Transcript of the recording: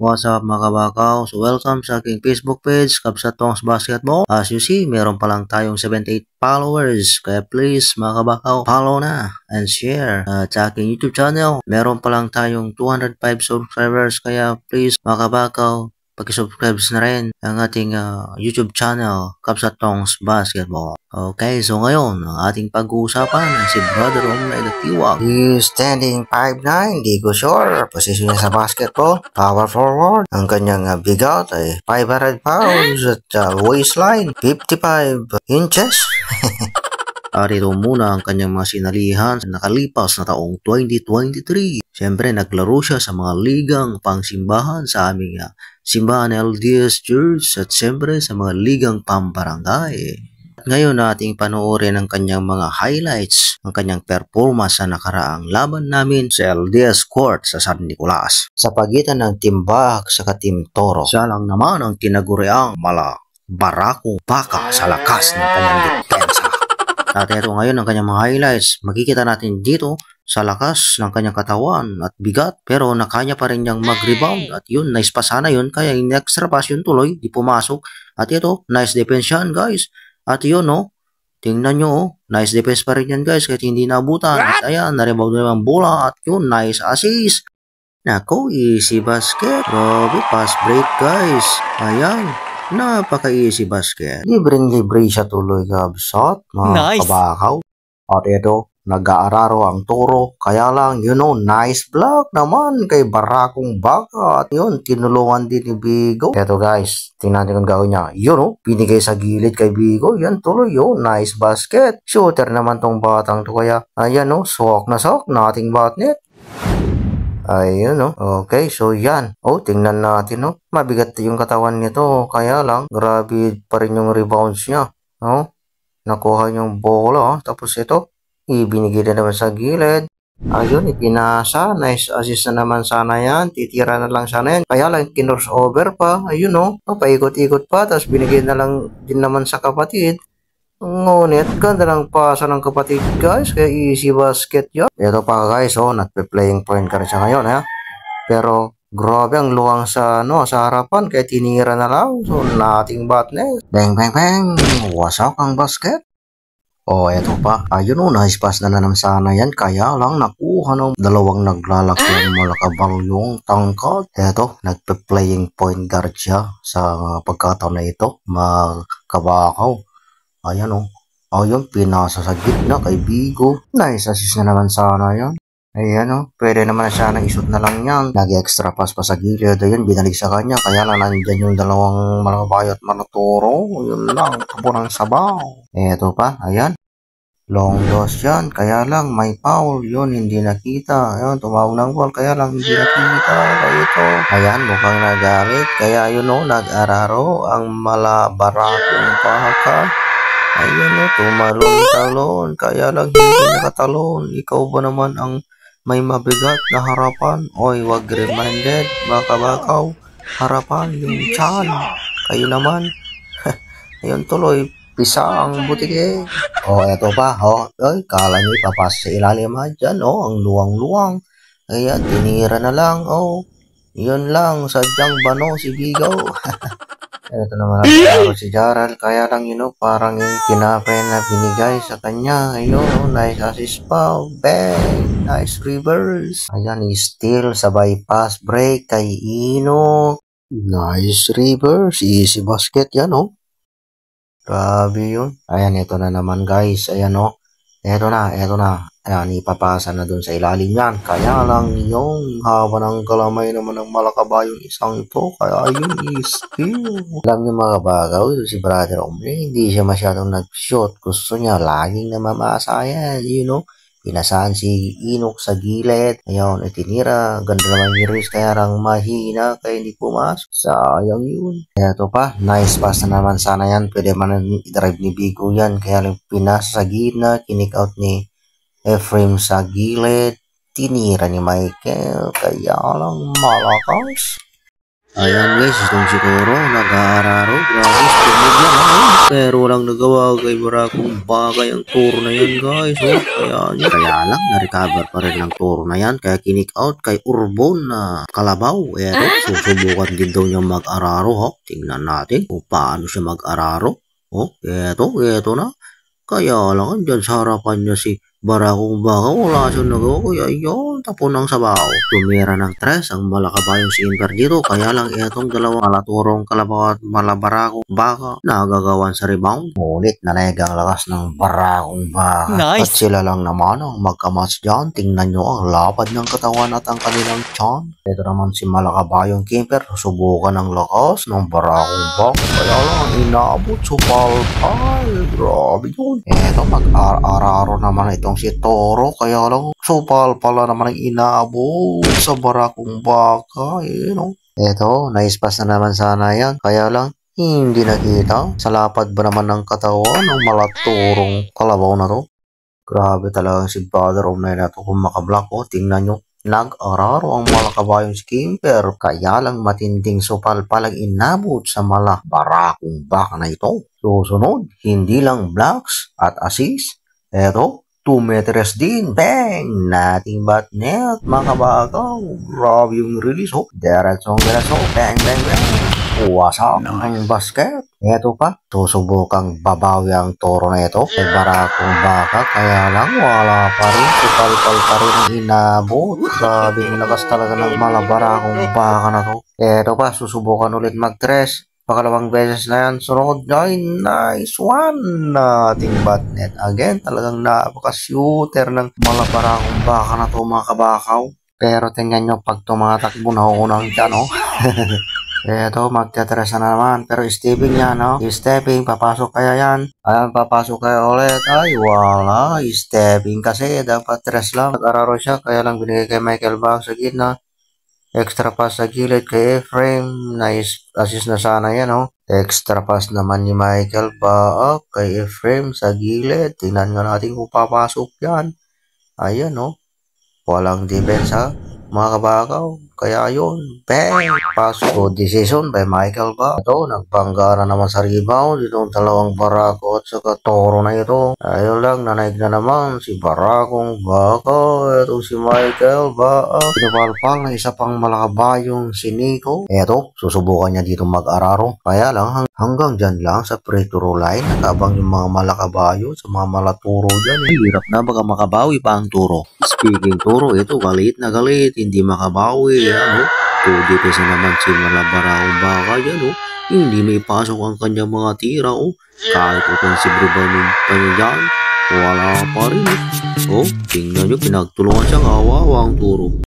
What's up mga kabakaw? So welcome sa aking Facebook page, Kabsat Tongs Basketball. As you see, meron pa lang tayong 78 followers. Kaya please mga kabakaw, follow na and share. Sa aking YouTube channel, meron pa lang tayong 205 subscribers. Kaya please mga kabakaw, pag-subscribe na rin ang ating YouTube channel, Kabsat Tongs Basketball. Okay, so ngayon, ang ating pag-uusapan ay si Brother Omlay Nagtiwag. He's standing 5'9", di ko sure. Posisyon niya sa basketball, power forward. Ang kanyang bigat ay 500 pounds at waistline, 55 inches. Ito muna ang kanyang mga sinalihan sa nakalipas na taong 2023. Siyempre, naglaro siya sa mga ligang pangsimbahan sa aming simbahan LDS Church at siyempre sa mga ligang pambarangay. Ngayon nating panoorin ang kanyang mga highlights, ang kanyang performance sa nakaraang laban namin sa LDS Court sa San Nicolas. Sa pagitan ng Team Bak sa Team Toro, siya lang naman ang tinaguriang barakong baka sa lakas ng kanyang depensa. At ito ngayon ang kanyang mga highlights. Makikita natin dito sa lakas ng kanyang katawan at bigat, pero nakanya pa rin niyang mag-rebound. At yun, nice pa sana yun, kaya yung extra pass yun tuloy, di pumasok. At ito, nice defense yan guys. At yun tingnan nyo nice defense pa rin yan guys, kahit hindi naabutan. At ayan, na-rebound naman bola. At yun, nice assist. Nako, easy basket. Grabe, pass break guys. Ayan, napaka-easy basket. Libreng-libre siya tuloy, Kabsat, mga kabakaw. At ito, nag-aararo ang Toro. Kaya lang, nice block naman kay Barakong Baka. At yun, tinulungan din ni Bigo. Eto guys, tingnan natin kung gawin niya. Binigay sa gilid kay Bigo. Yan tuloy nice basket. Shooter naman tong batang to. Kaya, ayan sok na ating batnet. Ayun okay, so yan. Tingnan natin mabigat yung katawan nito. Kaya lang, grabe pa rin yung rebounds niya. Nakuha yung bola. Tapos ito, ibinigay na naman sa gilid. Ayun, ipinasa. Nice assist na naman sana yan. Titira na lang sana yan. Kaya lang, kinors over pa. Ayun paikot-ikot pa. Tapos binigay na lang din naman sa kapatid. Ngunit, ganda lang pasa ng kapatid guys. Kaya easy basket yun. Ito pa guys, nagpe-playing point ka rin siya ngayon Pero, grabe ang luwang sa harapan. Kaya tinira na lang. So, nating batnet. Bang, bang, bang. Wasak ang basket. Eto pa. Ayun nice pass na naman sana yan. Kaya lang nakuha ng dalawang naglalaki ng malakabal yung tangkad. Eto, nagpe-playing point guard siya sa pagkataon na ito. Magkabakaw. Ayan ayun, pinasa sa gitna kay Bigo. Nice assist na naman sana yan. Ayan pwede naman na sana isut na lang yan. Nag-extra pass pa sa gilid. Ayun, binalik sa kanya. Kaya lang nandyan yung dalawang malakabay at manaturo. Yun lang, tubo ng sabaw. Eto pa, ayan. Long loss yan. Kaya lang, may foul. Yun, hindi nakita. Ayun, tumawag ng ball. Kaya lang, hindi nakita. Ito. Ayan, mukhang nagalit. Kaya yun nag-araro ang malabarakong baka. Ayun tumalon-talon. Kaya lang hindi nakatalon. Ikaw ba naman ang may mabigat na harapan? Wag reminded. Baka-bakaw. Harapan yung tiyan. Kayo naman. Ayun tuloy. Pisa ang butike. Eto pa. Kala nyo ipapas sa ilalim dyan. Ang luwang-luwang. Kaya tinira na lang. Yun lang. Sadyang bano si Bigaw. Ito naman ang si Jaral. Kaya lang parang yung tinapay na binigay sa kanya. Ayun, nice assist pa. Bang! Nice reverse. Ayan, steal sabay pass break kay Ino. Nice reverse. Easy basket yan Grabe yun. Ayan, ito na naman guys. Ayan Ito na. Ayan, ipapasa na dun sa ilalim yan. Kaya lang yung haba ng kalamay naman ng malakabayong isang ito. Kaya yun steal. Alam niyo mga kabagaw, si Brother Omlay, hindi siya masyadong nag-shoot. Gusto niya laging namamasa yan. Pinasahan si Inok sa gilid. Ayun, itinira. Ganda naman yung risk. Kaya lang mahina. Kaya hindi pumasok. Sayang yun. Ito pa. Nice pass na naman sana yan. Pwede man i-drive ni Bigo yan. Kaya lang pinasa sa gitna. Kinik out ni Ephraim sa gilid. Tinira ni Michael. Kaya lang malakas. Ayan guys, itong si Koro, nag-aararo. Grabe, stumog yan. Pero walang nagawa kay Barakong bagay ang tour na yan guys. Kaya lang, na-recover pa rin ang tour na yan. Kaya kinik out kay Urbon na Kalabaw. Susubukan din daw niya mag-araro. Tingnan natin kung paano siya mag-araro. Eto na. Kaya lang, dyan sa harapan niya si Barakong baka wala siyang nagawa. Kaya yun, tapon ng sabaw. Tumira ng tres ang malakabayong si Imper dito. Kaya lang itong dalawang malaturong Kalabaw at malabarakong baka nagagawan sa rebound. Ngunit nanayagang lakas ng Barakong baka. Nice. At sila lang naman ang magkamatch dyan. Tingnan nyo ang lapad ng katawan at ang kanilang tiyan. Ito naman si malakabayong Kimper. Susubukan ang lakas ng Barakong baka. Kaya lang inaabot supalpal. Grabe yun. Eto mag-araro naman itong si Toro, kaya lang supal pala naman ang inaabot sa Barakong baka. Eto, naispas na naman sana yan, kaya lang hindi nakita. Sa lapad ba naman ng katawan ng malaturong Kalabaw na to? Grabe talaga si Brother Omay na to kung makablock. Tingnan nyo, nag-araro ang malakabayong si Kimper, kaya lang matinding supal palang inabot sa Barakong baka na ito. Susunod, hindi lang blocks at assist. Eto, 2 meters din. Bang! Nothing but net, mga kabagaw. Grabe yung release. Diretsong. Bang, bang, bang. Wasak ang basket. Eto pa, susubukang babawi ang Toro na ito kay Barakong baka. Kaya lang, wala pa rin. Supal-pal pa rin ang inabot. Grabe yung lakas talaga ng Barakong baka na to. Eto pa, susubukan ulit mag-tres. Pakalawang beses na yan, sunod. Nice one! Nothing but net. Again, talagang napaka-shooter ng Barakong baka na to, mga kabakaw. Pero tingnan nyo, pag tumatakbo na unang dyan, Eto, magtatresa na naman. Pero stepping yan, Stepping, papasok kaya yan. Ayan, papasok kaya ulit. Ay, wala. Stepping kasi, dapat tres lang. Nag-araro siya, kaya lang binigay kay Michael Bach sa gitna. Extra pass sa gilid kay Ephraim. Nice assist na sana yan, Extra pass naman ni Michael Baak kay Ephraim sa gilid. Tingnan nga natin kung papasok yan. Ayan, walang defense, mga kabakaw. Kaya yun, bang! Pass. Good decision by Michael Baak. Ito, nagbanggara naman sa rebound. Itong dalawang Barako at saka Toro na ito. Ayun lang, nanaig na naman si Barakong baka. Ito si Michael Baak. Pinapalpal na isa pang malakabayong si Nico. Ito, susubukan niya dito mag-araro. Kaya lang, hanggang dyan lang sa free throw line. Natabang yung mga malakabayo sa mga malaturo dyan. Hirap na baka makabawi pa ang Turo. Speaking Turo, ito galit na galit. Hindi makabawi. 2 defense naman si Barakong baka dyan, Hindi may pasok ang kanyang mga tira, Kahit offensive rebound pa niya dyan, wala pa rin, Tingnan nyo, pinagtulungan siyang kawawa ang Turo.